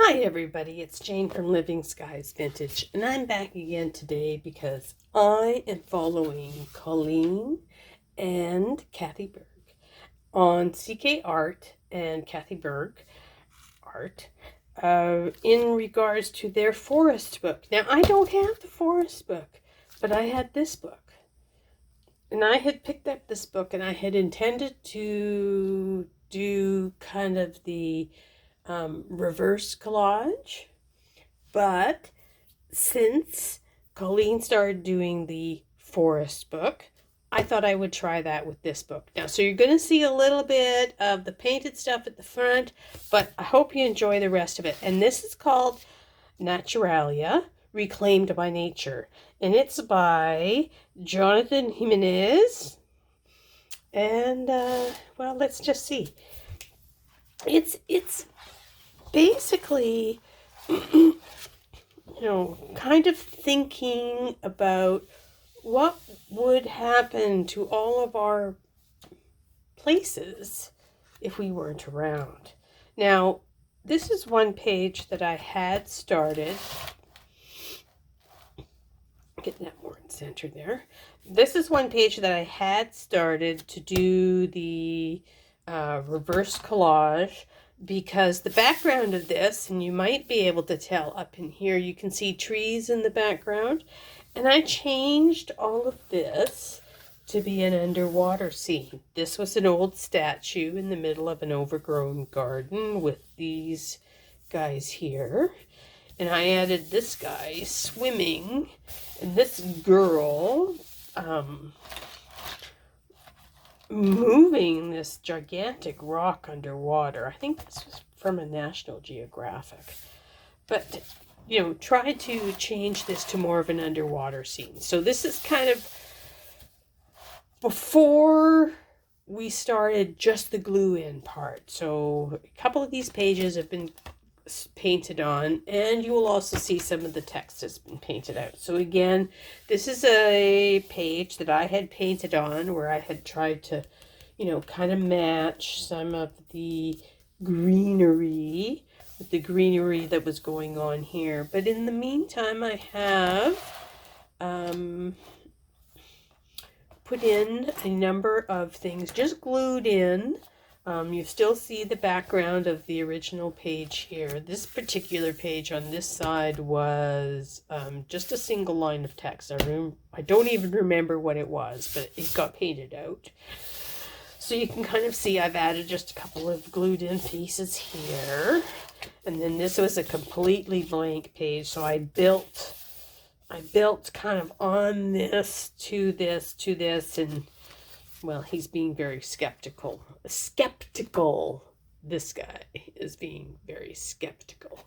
Hi everybody, it's Jane from Living Skies Vintage, and I'm back again today because I am following Coleen and Kathy Berg on CK Art and Kathy Berg Art in regards to their forest book. Now, I don't have the forest book, but I had this book. And I had picked up this book and I had intended to do kind of the reverse collage, but since Coleen started doing the forest book, I thought I would try that with this book. Now, so you're going to see a little bit of the painted stuff at the front, but I hope you enjoy the rest of it. And this is called Naturalia, Reclaimed by Nature. And it's by Jonathon Jiminez. And, well, let's just see. It's basically, kind of thinking about what would happen to all of our places if we weren't around. Now, this is one page that I had started. Get that more in center there. This is one page that I had started to do the reverse collage, because the background of this, and you might be able to tell up in here, you can see trees in the background, and I changed all of this to be an underwater scene. This was an old statue in the middle of an overgrown garden with these guys here, and I added this guy swimming and this girl moving this gigantic rock underwater. I think this was from a National Geographic. But, try to change this to more of an underwater scene. So this is kind of before we started just the glue-in part. So a couple of these pages have been painted on, and you will also see some of the text has been painted out. So again, this is a page that I had painted on where I had tried to, kind of match some of the greenery with the greenery that was going on here. But in the meantime, I have put in a number of things just glued in. You still see the background of the original page here. This particular page on this side was just a single line of text. I don't even remember what it was, but it got painted out. So you can kind of see I've added just a couple of glued in pieces here. And then this was a completely blank page. So I built kind of on this, to this, and well, he's being very skeptical. This guy is being very skeptical.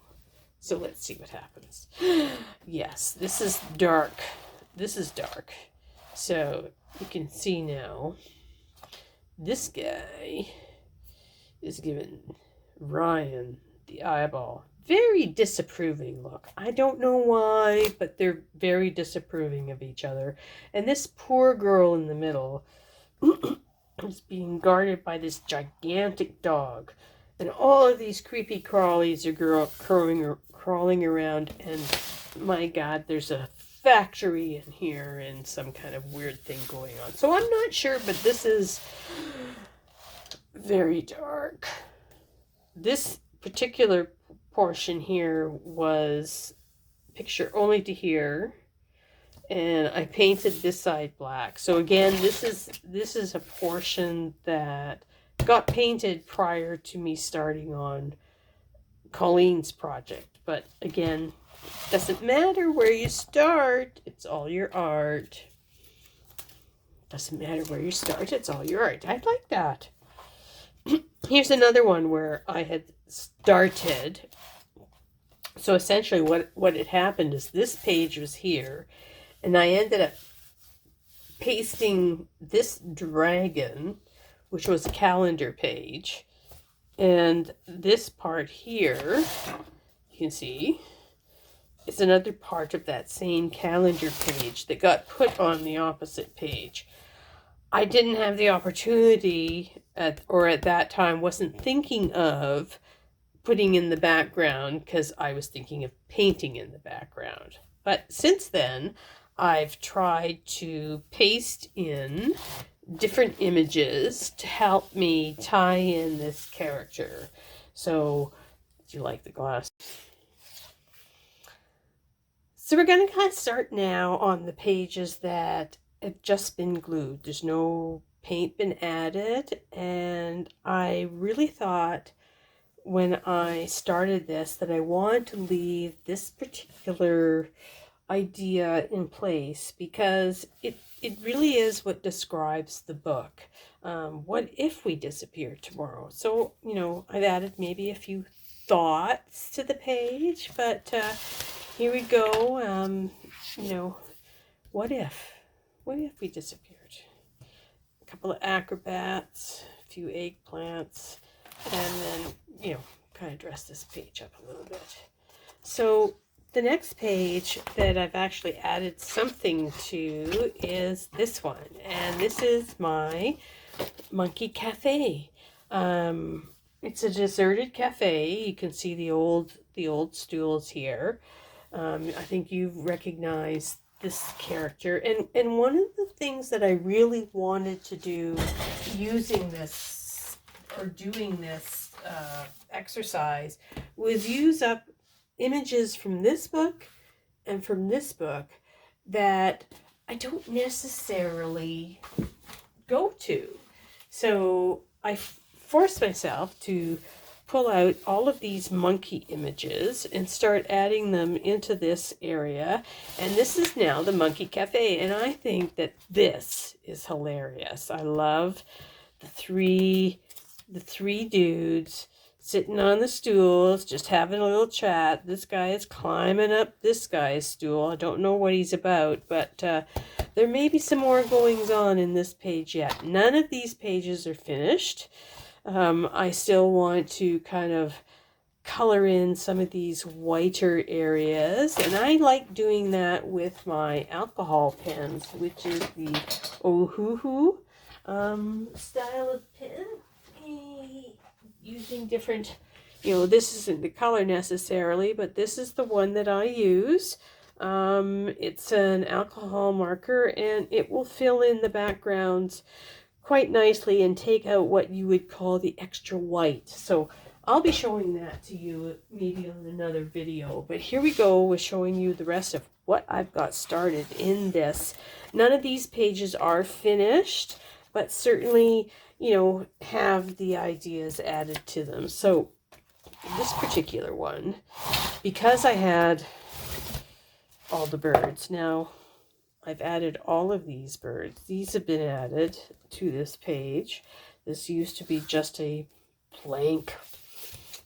So let's see what happens. Yes, this is dark. So you can see now, this guy is giving Ryan the eyeball. Very disapproving look. I don't know why, but they're very disapproving of each other. And this poor girl in the middle is being guarded by this gigantic dog, and all of these creepy crawlies are crawling around, and my God, there's a factory in here and some kind of weird thing going on. So I'm not sure, but this is very dark. This particular portion here was picture only to here, and I painted this side black. So again, this is a portion that got painted prior to me starting on Colleen's project. But again, doesn't matter where you start, it's all your art. Doesn't matter where you start, it's all your art. I like that. Here's another one where I had started. So essentially what had happened is this page was here, and I ended up pasting this dragon, which was a calendar page, and this part here, you can see, is another part of that same calendar page that got put on the opposite page. I didn't have the opportunity, at that time, wasn't thinking of putting in the background because I was thinking of painting in the background. But since then, I've tried to paste in different images to help me tie in this character. So, do you like the glass? So we're going to kind of start now on the pages that have just been glued. There's no paint been added, and I really thought when I started this that I wanted to leave this particular idea in place because it really is what describes the book. What if we disappear tomorrow? So, you know, I've added maybe a few thoughts to the page, but here we go. You know, what if? What if we disappeared? A couple of acrobats, a few eggplants, and then, you know, kind of dress this page up a little bit. So the next page that I've actually added something to is this one, and this is my monkey cafe. It's a deserted cafe. You can see the old stools here. I think you recognize this character, and one of the things that I really wanted to do using this or doing this exercise was use up images from this book and from this book that I don't necessarily go to. So I forced myself to pull out all of these monkey images and start adding them into this area. And this is now the Monkey Cafe. And I think that this is hilarious. I love the three dudes sitting on the stools, just having a little chat. This guy is climbing up this guy's stool. I don't know what he's about, but there may be some more goings on in this page yet. None of these pages are finished. I still want to kind of color in some of these whiter areas, and I like doing that with my alcohol pens, which is the Ohuhu style of pen. Using different, you know, this isn't the color necessarily, but this is the one that I use. It's an alcohol marker, and it will fill in the backgrounds quite nicely and take out what you would call the extra white. So I'll be showing that to you maybe on another video, but here we go with showing you the rest of what I've got started in this. None of these pages are finished, but certainly, you know, have the ideas added to them. So this particular one, because I had all the birds, now I've added all of these birds. These have been added to this page. This used to be just a blank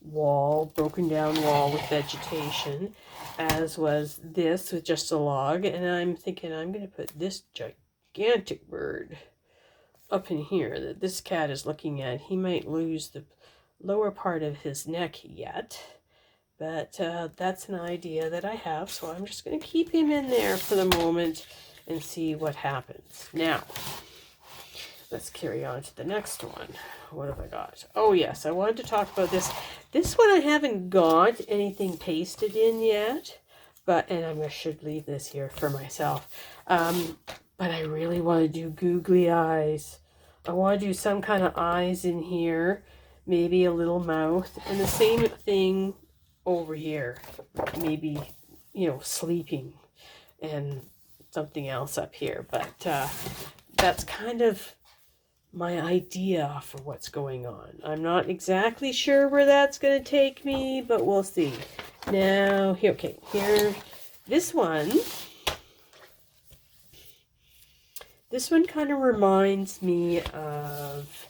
wall, broken down wall with vegetation, as was this with just a log. And I'm thinking I'm going to put this gigantic bird up in here that this cat is looking at. He might lose the lower part of his neck yet, but that's an idea that I have, so I'm just going to keep him in there for the moment and see what happens. Now, let's carry on to the next one. What have I got? Oh yes, I wanted to talk about this. This one I haven't got anything pasted in yet, but, and I should leave this here for myself. But I really want to do googly eyes. I want to do some kind of eyes in here, maybe a little mouth, and the same thing over here. Maybe, you know, sleeping and something else up here. But that's kind of my idea for what's going on. I'm not exactly sure where that's going to take me, but we'll see. Now, here, okay, here, this one kind of reminds me of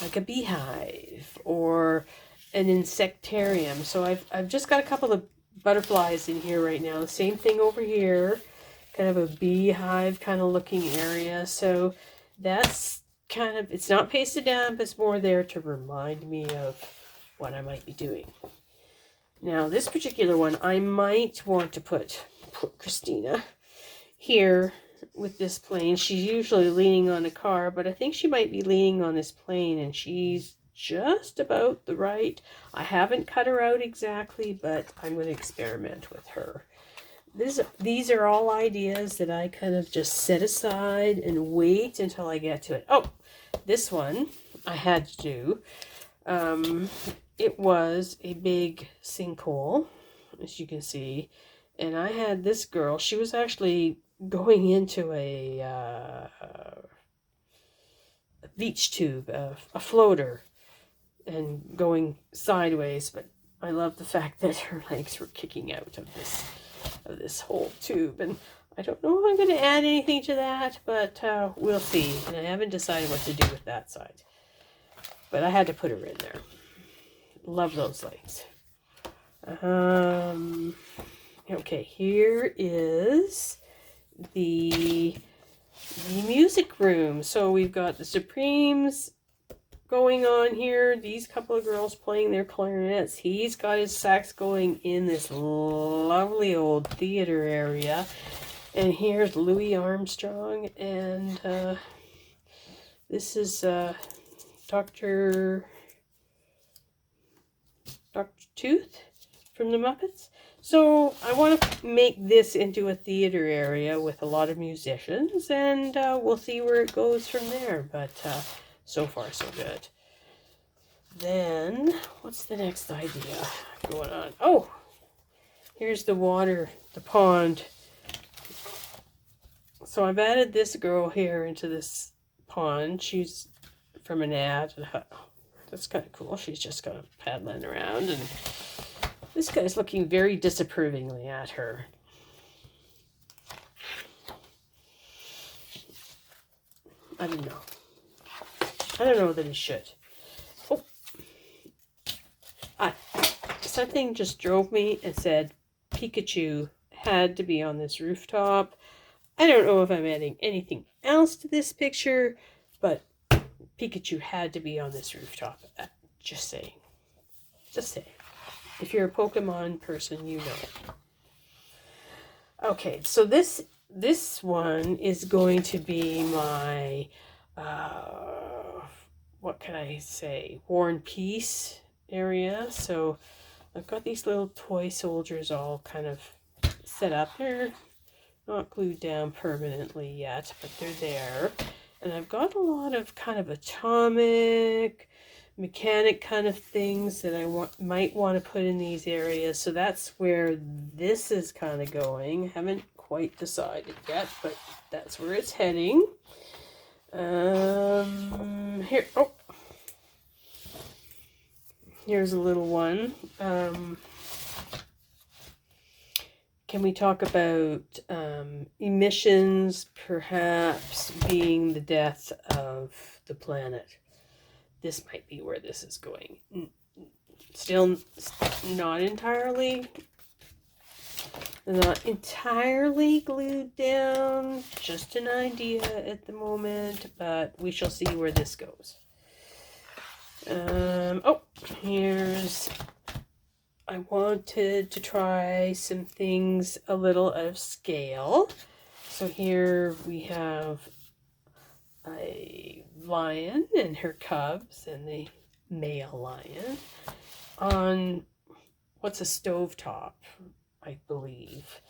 like a beehive or an insectarium. So I've just got a couple of butterflies in here right now. Same thing over here, kind of a beehive kind of looking area. So that's kind of, it's not pasted down, but it's more there to remind me of what I might be doing. Now this particular one, I might want to put Christina here with this plane. She's usually leaning on a car, but I think she might be leaning on this plane, and she's just about the right. I haven't cut her out exactly, but I'm going to experiment with her. These are all ideas that I kind of just set aside and wait until I get to it. Oh, this one I had to do. It was a big sinkhole, as you can see. And I had this girl, she was actually going into a beach tube, a floater, and going sideways. But I love the fact that her legs were kicking out of this whole tube. And I don't know if I'm going to add anything to that, but we'll see. And I haven't decided what to do with that side. But I had to put her in there. Love those legs. Okay, here is the music room. So we've got the Supremes going on here. These couple of girls playing their clarinets. He's got his sax going in this lovely old theater area. And here's Louis Armstrong. And this is Dr. Tooth from the Muppets. So I want to make this into a theater area with a lot of musicians, and we'll see where it goes from there. But so far, so good. Then, what's the next idea going on? Oh, here's the water, the pond. So I've added this girl here into this pond. She's from an ad. That's kind of cool. She's just kind of paddling around, and this guy's looking very disapprovingly at her. I don't know. I don't know that he should. Oh. Something just drove me and said Pikachu had to be on this rooftop. I don't know if I'm adding anything else to this picture, but Pikachu had to be on this rooftop. Just saying. Just saying. If you're a Pokemon person, you know. Okay, so this one is going to be my, what can I say, War and Peace area. So I've got these little toy soldiers all kind of set up. They're not glued down permanently yet, but they're there. And I've got a lot of kind of atomic, mechanic kind of things that I might want to put in these areas. So that's where this is kind of going. Haven't quite decided yet, but that's where it's heading. Here, oh, here's a little one. Can we talk about emissions perhaps being the death of the planet? This might be where this is going. Still not entirely glued down. Just an idea at the moment, but we shall see where this goes. Oh, here's... I wanted to try some things a little out of scale. So here we have a lion and her cubs and the male lion on what's a stovetop, I believe.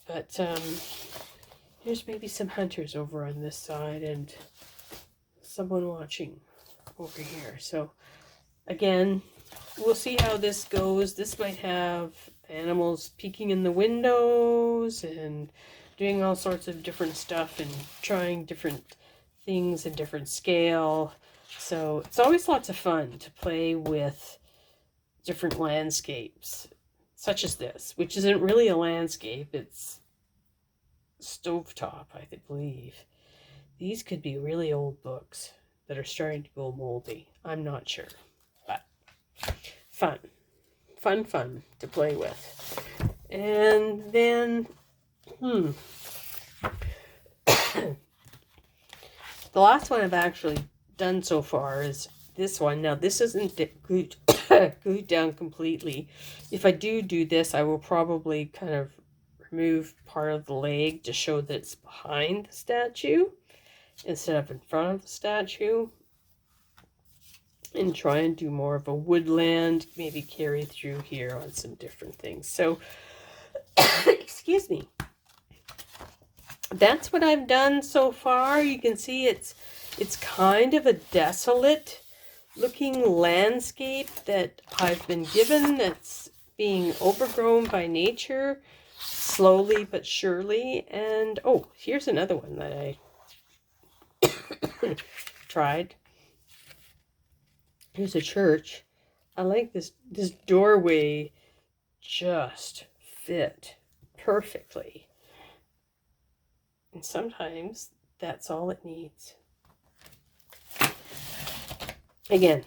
But here's maybe some hunters over on this side and someone watching over here. So again, we'll see how this goes. This might have animals peeking in the windows and doing all sorts of different stuff and trying different things in different scale. So it's always lots of fun to play with different landscapes, such as this, which isn't really a landscape. It's stovetop, I believe. These could be really old books that are starting to go moldy. I'm not sure. Fun to play with. And then the last one I've actually done so far is this one. Now this isn't glued down completely. If I do this, I will probably kind of remove part of the leg to show that it's behind the statue instead of in front of the statue. and try and do more of a woodland, maybe carry through here on some different things. So, excuse me. That's what I've done so far. You can see it's kind of a desolate looking landscape that I've been given, that's being overgrown by nature slowly but surely. And oh, here's another one that I tried. Here's a church. I like this doorway, just fit perfectly. And sometimes that's all it needs. Again,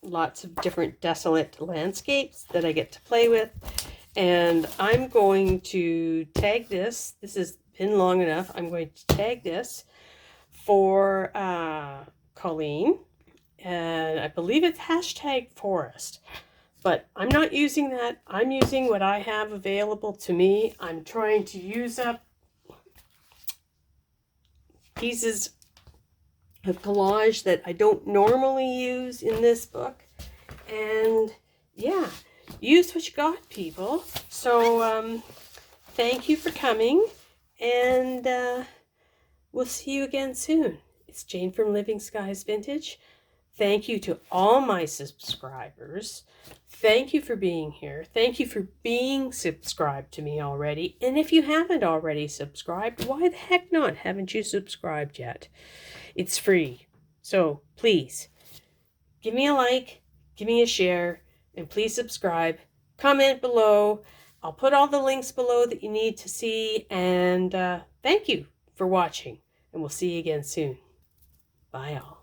lots of different desolate landscapes that I get to play with. And I'm going to tag this. This has been long enough. I'm going to tag this for Coleen. And I believe it's #forest. But I'm not using that. I'm using what I have available to me. I'm trying to use up pieces of collage that I don't normally use in this book. And yeah, use what you got, people. So thank you for coming, and we'll see you again soon. It's Jane from Living Skies Vintage. Thank you to all my subscribers. Thank you for being here. Thank you for being subscribed to me already. And if you haven't already subscribed, why the heck not? Haven't you subscribed yet? It's free. So please, give me a like, give me a share, and please subscribe. Comment below. I'll put all the links below that you need to see. And thank you for watching. And we'll see you again soon. Bye all.